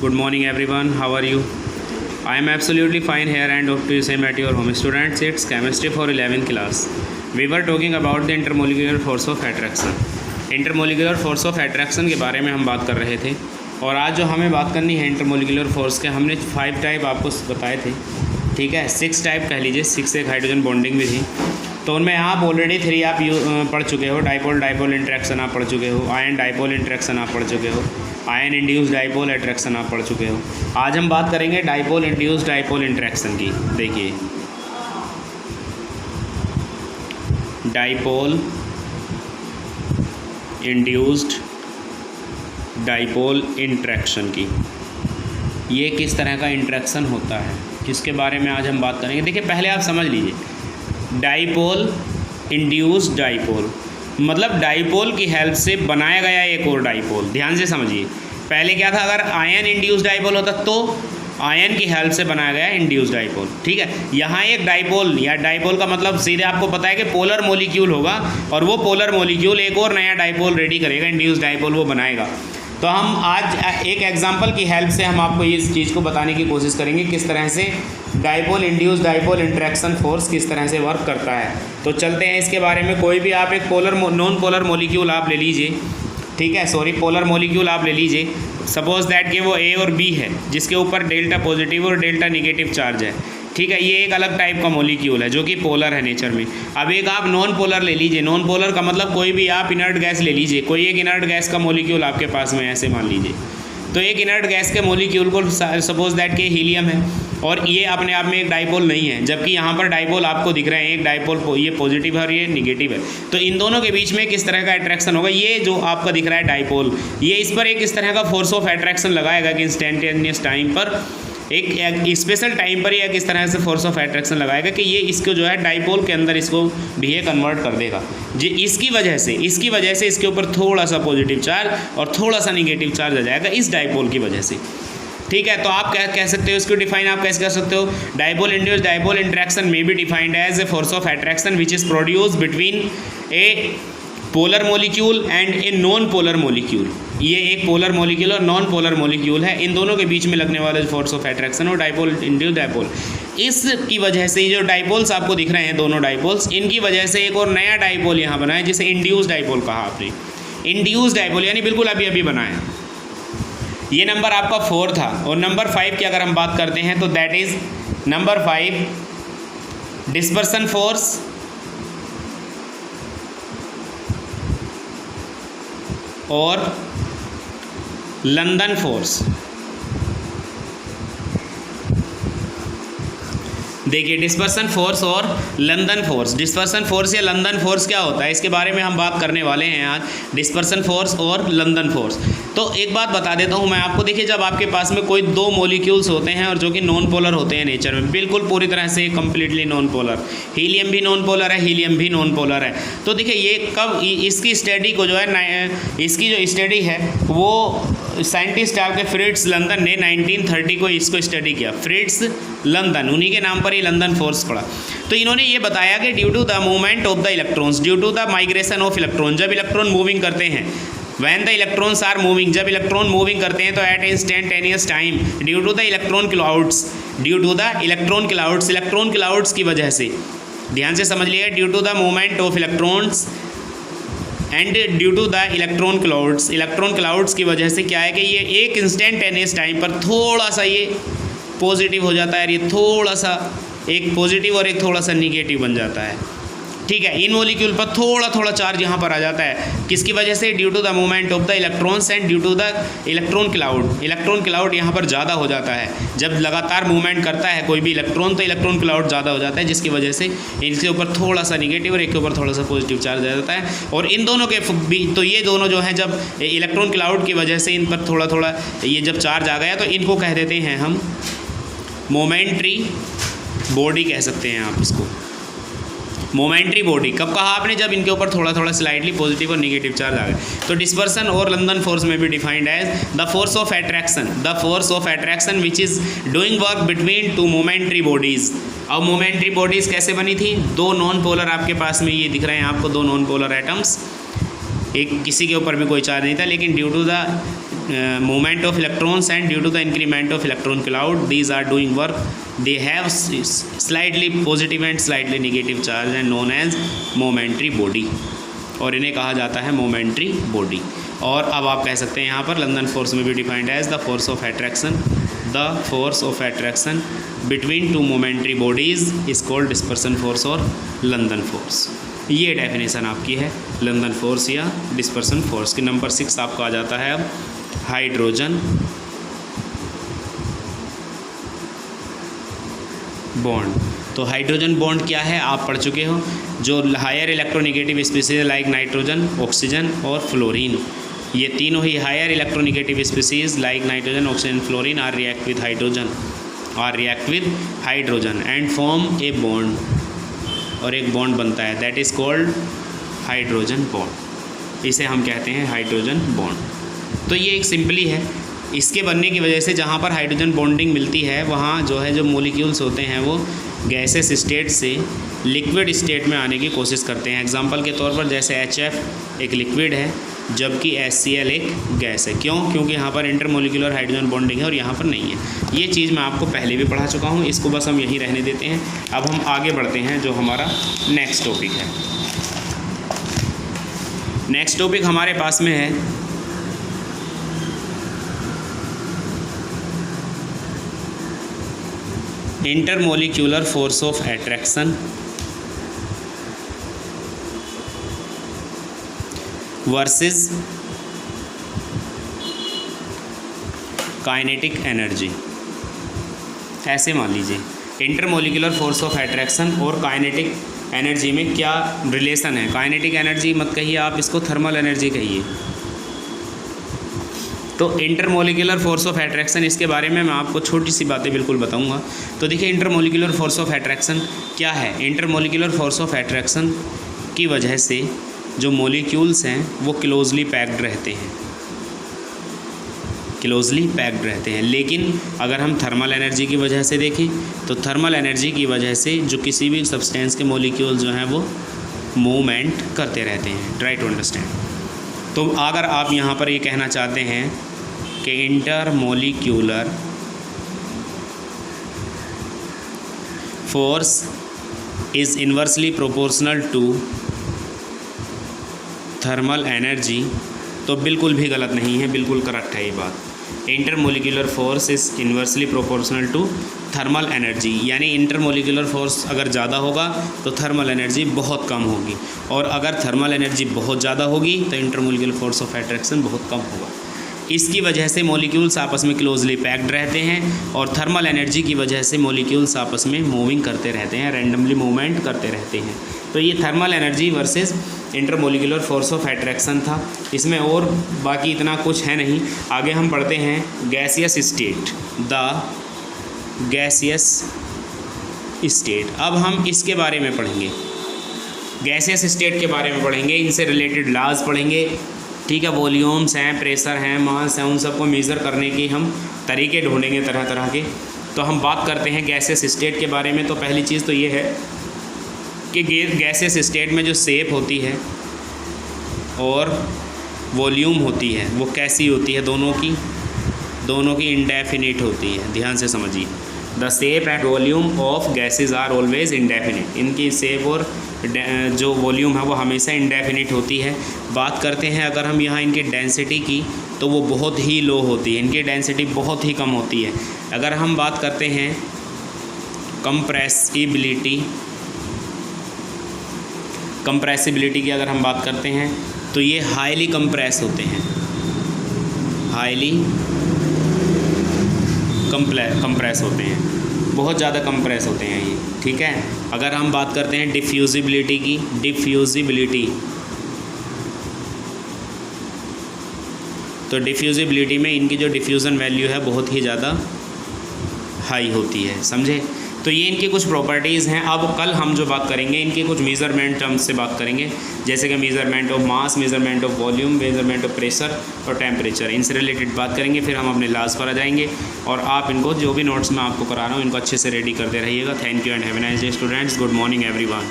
Good morning everyone, how are you? I am absolutely fine here and hope to same at your home. Students, it's chemistry for 11th class. We were talking about the intermolecular force of attraction. Intermolecular force of attraction के बारे में हम बात कर रहे थे और आज जो हमें बात करनी है इंटरमोलिकुलर फोर्स के, हमने 5 टाइप आपको बताए थे, ठीक है। 6 टाइप कह लीजिए, 6 एक हाइड्रोजन बॉन्डिंग भी थी, तो उनमें आप ऑलरेडी 3 आप पढ़ चुके हो। डाइपोल डाइपोल इंटरेक्शन आप पढ़ चुके हो, आयन डाइपोल इंटरेक्शन आप पढ़ चुके हो, आयन इंड्यूस डाइपोल अट्रैक्शन आप पढ़ चुके हो। आज हम बात करेंगे डाइपोल इंड्यूस डाइपोल इंटरेक्शन की। देखिए, डाइपोल इंड्यूस्ड डाइपोल इंटरेक्शन की, ये किस तरह का इंटरेक्शन होता है, किसके बारे में आज हम बात करेंगे। देखिए, पहले आप समझ लीजिए, डाइपोल इंड्यूस्ड डाइपोल मतलब डाइपोल की हेल्प से बनाया गया एक और डाइपोल। ध्यान से समझिए, पहले क्या था, अगर आयन इंड्यूस्ड डाइपोल होता तो आयन की हेल्प से बनाया गया इंड्यूस्ड डाइपोल, ठीक है। यहाँ एक डाइपोल, या डाइपोल का मतलब सीधे आपको पता है कि पोलर मॉलिक्यूल होगा और वो पोलर मॉलिक्यूल एक और नया डाइपोल रेडी करेगा, इंड्यूस्ड डाइपोल वो बनाएगा। तो हम आज एक एग्जांपल की हेल्प से हम आपको इस चीज़ को बताने की कोशिश करेंगे किस तरह से dipole induced dipole interaction force किस तरह से वर्क करता है। तो चलते हैं इसके बारे में। कोई भी आप एक नॉन पोलर मॉलिक्यूल आप ले लीजिए, ठीक है, सॉरी पोलर मॉलिक्यूल आप ले लीजिए। सपोज दैट कि वो ए और बी है, जिसके ऊपर डेल्टा पॉजिटिव और डेल्टा निगेटिव चार्ज है, ठीक है। ये एक अलग टाइप का मॉलिक्यूल है जो कि पोलर है नेचर में। अब एक आप नॉन पोलर ले लीजिए। नॉन पोलर का मतलब कोई भी आप इनर्ट गैस ले लीजिए, कोई एक इनर्ट गैस का मॉलिक्यूल आपके पास में ऐसे मान लीजिए। तो एक इनर्ट गैस के मॉलिक्यूल को सपोज दैट कि हीलियम है और ये अपने आप में एक डाइपोल नहीं है, जबकि यहाँ पर डाइपोल आपको दिख रहे हैं, एक डाइपोल ये पॉजिटिव है और ये निगेटिव है। तो इन दोनों के बीच में किस तरह का अट्रैक्शन होगा, ये जो आपका दिख रहा है डाइपोल, ये इस पर एक इस तरह का फोर्स ऑफ अट्रैक्शन लगाएगा कि इंस्टेंटेनियस टाइम पर, एक स्पेशल टाइम पर, या किस तरह से फोर्स ऑफ अट्रैक्शन लगाएगा कि ये इसको जो है डाइपोल के अंदर इसको भी ये कन्वर्ट कर देगा। जी, इसकी वजह से इसके ऊपर थोड़ा सा पॉजिटिव चार्ज और थोड़ा सा निगेटिव चार्ज आ जाएगा इस डाइपोल की वजह से, ठीक है। तो आप क्या कह सकते हो इसको डिफाइन आप कैसे कर सकते हो, डाइपोल इंड्यूस्ड डाइपोल इंटरेक्शन में be defined as a force of attraction which is produced between a polar molecule and a non polar molecule. ये एक पोलर मॉलिक्यूल और नॉन पोलर मॉलिक्यूल है, इन दोनों के बीच में लगने वाला फोर्स ऑफ अट्रैक्शन और डाइपोल इंड्यूस्ड डाइपोल। इसकी वजह से जो डाइपोल्स आपको दिख रहे हैं, दोनों डाइपोल्स, इनकी वजह से एक और नया डाइपोल यहाँ बना है जिसे इंड्यूस्ड डाइपोल कहा आपने। इंड्यूस्ड डाइपोल यानी बिल्कुल अभी अभी बनाया। ये नंबर आपका 4 था। और नंबर 5 की अगर हम बात करते हैं तो that is number 5 dispersion force और लंदन फोर्स। देखिए, डिस्पर्सन फोर्स और लंदन फोर्स। डिस्पर्सन फोर्स या लंदन फोर्स क्या होता है, इसके बारे में हम बात करने वाले हैं आज। डिस्पर्सन फोर्स और लंदन फोर्स। तो एक बात बता देता हूं मैं आपको। देखिए, जब आपके पास में कोई 2 मॉलिक्यूल्स होते हैं और जो कि नॉन पोलर होते हैं नेचर में, बिल्कुल पूरी तरह से कम्प्लीटली नॉन पोलर, हीलियम भी नॉन पोलर है, हीलियम भी नॉन पोलर है। तो देखिए, ये कब इसकी स्टडी को जो है, इसकी जो स्टडी है वो साइंटिस्ट आपके फ्रिट्ज लंदन ने 1930 को इसको स्टडी किया। फ्रिट्ज लंदन, उन्हीं के नाम पर ही लंदन फोर्स पड़ा। तो इन्होंने ये बताया कि due to the movement of the electrons, due to the migration of electron, जब इलेक्ट्रॉन मूविंग करते हैं, when the electrons are moving, जब इलेक्ट्रॉन मूविंग करते हैं तो at instantaneous time, due to the electron clouds, due to the electron clouds, electron clouds की वजह से, ध्यान से समझ लिएगा, due to the movement of electrons and due to the electron clouds, electron clouds की वजह से क्या है कि ये एक इंस्टेंटेनियस टाइम पर थोड़ा सा ये पॉजिटिव हो जाता है, ये थोड़ा सा एक पॉजिटिव और एक थोड़ा सा निगेटिव बन जाता है, ठीक है। इन मॉलिक्यूल पर थोड़ा थोड़ा चार्ज यहाँ पर आ जाता है, किसकी वजह से, due to the movement of the electrons and due to the electron cloud. Electron cloud यहाँ पर ज़्यादा हो जाता है, जब लगातार मूवमेंट करता है कोई भी इलेक्ट्रॉन तो इलेक्ट्रॉन क्लाउड ज़्यादा हो जाता है, जिसकी वजह से इनके ऊपर थोड़ा सा निगेटिव और एक के ऊपर थोड़ा सा पॉजिटिव चार्ज आ जाता है। और इन दोनों के तो ये दोनों जो हैं, जब इलेक्ट्रॉन क्लाउड की वजह से इन पर थोड़ा थोड़ा ये जब चार्ज आ गया तो इनको कह देते हैं हम मोमेंट्री बॉडी, कह सकते हैं आप इसको मोमेंट्री बॉडी। कब कहा आपने, जब इनके ऊपर थोड़ा थोड़ा स्लाइटली पॉजिटिव और निगेटिव चार्ज आ गए। तो डिस्पर्सन और लंदन फोर्स में भी defined as the force of attraction, the force of attraction which is doing work between 2 momentary bodies. अब मोमेंट्री बॉडीज़ कैसे बनी थी, 2 नॉन पोलर आपके पास में ये दिख रहे हैं आपको, 2 नॉन पोलर एटम्स, एक किसी के ऊपर भी कोई चार्ज नहीं था, लेकिन due to the movement of electrons, and due to the increment of electron cloud, these are doing work. They have slightly positive and slightly negative charge and known as momentary body, और इन्हें कहा जाता है momentary body. और अब आप कह सकते हैं यहाँ पर लंदन फोर्स में भी defined as the force of attraction. The force of attraction between two momentary bodies is called dispersion force और लंदन फोर्स. ये डेफिनेशन आपकी है लंदन फोर्स या डिस्पर्सन फोर्स की. नंबर 6 आपको आ जाता है अब हाइड्रोजन बॉन्ड. तो हाइड्रोजन बॉन्ड क्या है आप पढ़ चुके हो. जो higher electronegative species like nitrogen, oxygen और फ्लोरीन, ये तीनों ही higher electronegative species like nitrogen, oxygen, fluorine are react with hydrogen and form a bond, और एक बॉन्ड बनता है that is called hydrogen bond. इसे हम कहते हैं हाइड्रोजन बॉन्ड. तो ये एक सिंपली है. इसके बनने की वजह से जहाँ पर हाइड्रोजन बॉन्डिंग मिलती है वहाँ जो है जो मॉलिक्यूल्स होते हैं वो गैसेस स्टेट से लिक्विड स्टेट में आने की कोशिश करते हैं. एग्जांपल के तौर पर जैसे HF एक लिक्विड है जबकि HCl एक गैस है. क्यों? क्योंकि यहाँ पर इंटरमोलिकुलर हाइड्रोजन बॉन्डिंग है और यहाँ पर नहीं है. ये चीज़ मैं आपको पहले भी पढ़ा चुका हूँ, इसको बस हम यहीं रहने देते हैं. अब हम आगे बढ़ते हैं जो हमारा नेक्स्ट टॉपिक है. नेक्स्ट टॉपिक हमारे पास में है intermolecular force of attraction versus kinetic energy. ऐसे मान लीजिए इंटरमोलिकुलर फोर्स ऑफ अट्रैक्शन और काइनेटिक एनर्जी में क्या रिलेशन है. काइनेटिक एनर्जी मत कहिए आप, इसको थर्मल एनर्जी कहिए. तो इंटरमोलिकुलर फोर्स ऑफ अट्रैक्शन, इसके बारे में मैं आपको छोटी सी बातें बिल्कुल बताऊंगा. तो देखिए इंटरमोलिकुलर फोर्स ऑफ अट्रैक्शन क्या है. इंटरमोलिकुलर फोर्स ऑफ अट्रैक्शन की वजह से जो मॉलिक्यूल्स हैं वो क्लोजली पैक्ड रहते हैं. लेकिन अगर हम थर्मल एनर्जी की वजह से देखें तो थर्मल एनर्जी की वजह से जो किसी भी सब्सटेंस के मॉलिक्यूल जो हैं वो मूवमेंट करते रहते हैं. Try to understand. तो अगर आप यहाँ पर ये कहना चाहते हैं कि intermolecular force is inversely proportional to thermal energy, तो बिल्कुल भी गलत नहीं है, बिल्कुल करेक्ट है ये बात. Intermolecular force is inversely proportional to thermal energy, यानी इंटरमोलिकुलर फोर्स अगर ज़्यादा होगा तो थर्मल एनर्जी बहुत कम होगी, और अगर थर्मल एनर्जी बहुत ज़्यादा होगी तो इंटरमोलिकुलर फोर्स ऑफ अट्रैक्शन बहुत कम होगा. इसकी वजह से मॉलिक्यूल्स आपस में क्लोजली पैक्ड रहते हैं और थर्मल एनर्जी की वजह से मॉलिक्यूल्स आपस में मूविंग करते रहते हैं, रैंडमली मूवमेंट करते रहते हैं. तो ये thermal energy versus intermolecular force of attraction था. इसमें और बाकी इतना कुछ है नहीं. आगे हम पढ़ते हैं gaseous state, the gaseous state. अब हम इसके बारे में पढ़ेंगे, गैसियस स्टेट के बारे में पढ़ेंगे, इनसे रिलेटेड लॉज पढ़ेंगे. ठीक है, वॉल्यूम्स हैं, प्रेशर हैं, मास हैं, उन सबको मेज़र करने की हम तरीके ढूंढेंगे तरह तरह के. तो हम बात करते हैं गैसियस स्टेट के बारे में. तो पहली चीज़ तो ये है कि गैसियस स्टेट में जो शेप होती है और वॉल्यूम होती है वो कैसी होती है, दोनों की इंडेफिनिट होती है. ध्यान से समझिए. The shape and volume of gases are always indefinite. इनकी शेप और जो वॉल्यूम है वो हमेशा इंडेफिनिट होती है. बात करते हैं अगर हम यहाँ इनकी डेंसिटी की तो वो बहुत ही लो होती है, इनकी डेंसिटी बहुत ही कम होती है. अगर हम बात करते हैं कंप्रेसिबिलिटी की अगर हम बात करते हैं तो ये हाईली कंप्रेस होते हैं, हाईली कंप्रेस होते हैं, बहुत ज़्यादा कंप्रेस होते हैं ये. ठीक है. अगर हम बात करते हैं डिफ्यूजिबिलिटी की, तो डिफ्यूजिबिलिटी में इनकी जो डिफ्यूज़न वैल्यू है बहुत ही ज़्यादा हाई होती है. समझे. तो ये इनकी कुछ प्रॉपर्टीज़ हैं. अब कल हम जो बात करेंगे इनकी कुछ मेज़रमेंट टर्म्स से बात करेंगे, जैसे कि measurement of mass, measurement of volume, measurement of pressure और टेम्परेचर. इनसे रिलेटेड बात करेंगे. फिर हम अपने लॉज पर आ जाएंगे और आप इनको जो भी नोट्स मैं आपको करा रहा हूँ इनको अच्छे से रेडी करते रहिएगा. Thank you and have a nice day students. Good morning everyone.